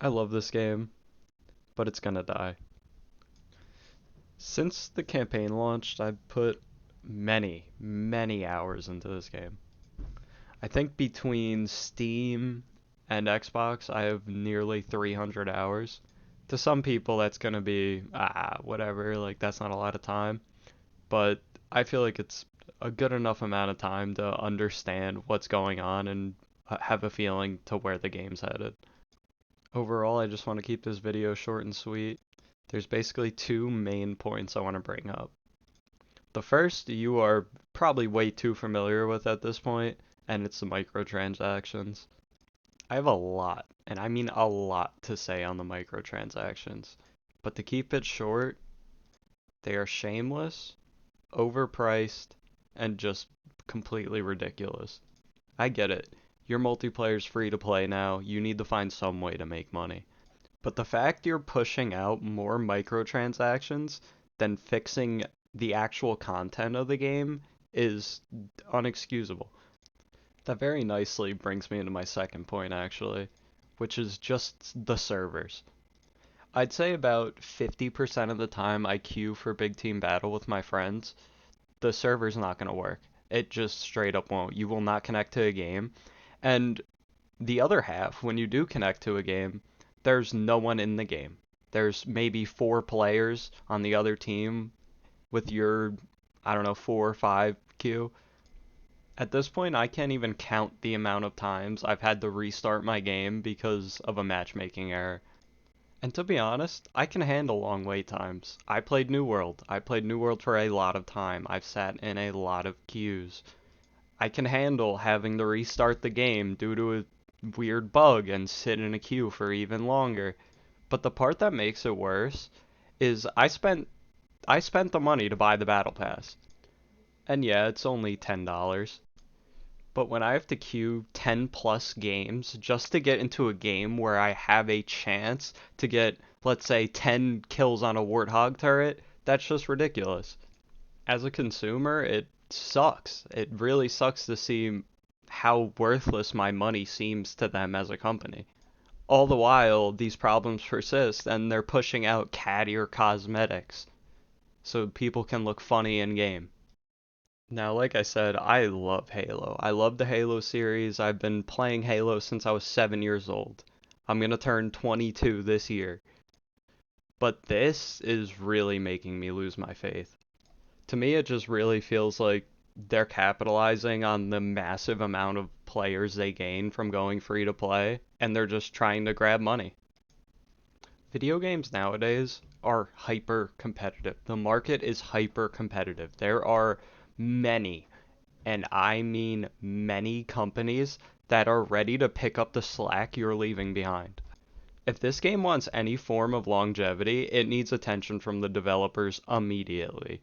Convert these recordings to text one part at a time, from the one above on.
I love this game, but it's gonna die. Since the campaign launched, I've put many, many hours into this game. I think between Steam and Xbox, I have nearly 300 hours. To some people, that's gonna be, whatever, like, that's not a lot of time. But I feel like it's a good enough amount of time to understand what's going on and have a feeling to where the game's headed. Overall, I just want to keep this video short and sweet. There's basically two main points I want to bring up. The first, you are probably way too familiar with at this point, and it's the microtransactions. I have a lot, and I mean a lot to say on the microtransactions. But to keep it short, they are shameless, overpriced, and just completely ridiculous. I get it. Your multiplayer's free to play now. You need to find some way to make money. But the fact you're pushing out more microtransactions than fixing the actual content of the game is unexcusable. That very nicely brings me into my second point, actually, which is just the servers. I'd say about 50% of the time I queue for Big Team Battle with my friends, the server's not going to work. It just straight up won't. You will not connect to a game. And the other half, when you do connect to a game, there's no one in the game. There's maybe four players on the other team with your, I don't know, four or five queue. At this point, I can't even count the amount of times I've had to restart my game because of a matchmaking error. And to be honest, I can handle long wait times. I played New World. I played New World for a lot of time. I've sat in a lot of queues. I can handle having to restart the game due to a weird bug and sit in a queue for even longer. But the part that makes it worse is I spent the money to buy the battle pass. And yeah, it's only $10. But when I have to queue 10 plus games just to get into a game where I have a chance to get, let's say, 10 kills on a Warthog turret, that's just ridiculous. As a consumer, it sucks. It really sucks to see how worthless my money seems to them as a company. All the while, these problems persist and they're pushing out cattier cosmetics so people can look funny in game. Now, like I said, I love Halo. I love the Halo series. I've been playing Halo since I was 7 years old. I'm gonna turn 22 this year. But this is really making me lose my faith. To me, it just really feels like they're capitalizing on the massive amount of players they gain from going free to play, and they're just trying to grab money. Video games nowadays are hyper competitive. The market is hyper competitive. There are many, and I mean many companies that are ready to pick up the slack you're leaving behind. If this game wants any form of longevity, it needs attention from the developers immediately.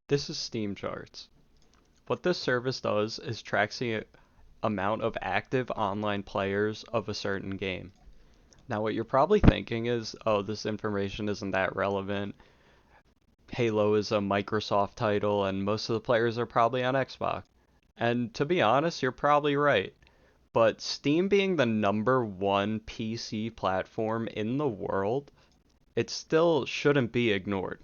This is Steam charts. What this service does is tracks the amount of active online players of a certain game. Now, what you're probably thinking is, oh, this information isn't that relevant. Halo is a Microsoft title, and most of the players are probably on Xbox. And to be honest, you're probably right. But Steam being the number one PC platform in the world, it still shouldn't be ignored.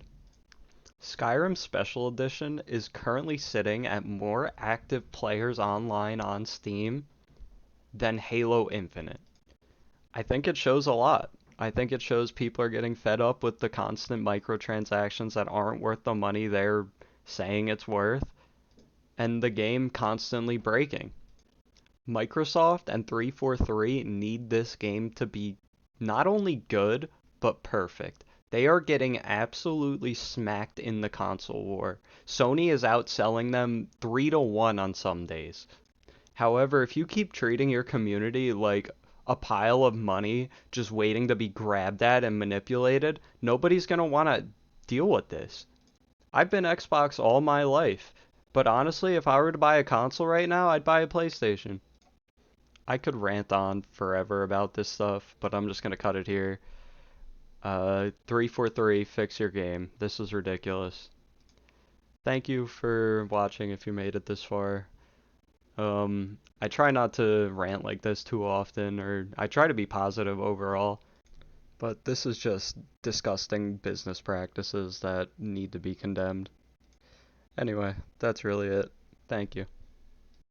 Skyrim Special Edition is currently sitting at more active players online on Steam than Halo Infinite. I think it shows a lot. I think it shows people are getting fed up with the constant microtransactions that aren't worth the money they're saying it's worth, and the game constantly breaking. Microsoft and 343 need this game to be not only good, but perfect. They are getting absolutely smacked in the console war. Sony is outselling them 3 to 1 on some days. However, if you keep treating your community like a pile of money just waiting to be grabbed at and manipulated, nobody's going to want to deal with this. I've been Xbox all my life, but honestly, if I were to buy a console right now, I'd buy a PlayStation. I could rant on forever about this stuff, but I'm just going to cut it here. 343, fix your game. This is ridiculous. Thank you for watching if you made it this far. I try not to rant like this too often, or I try to be positive overall. But this is just disgusting business practices that need to be condemned. Anyway, that's really it. Thank you.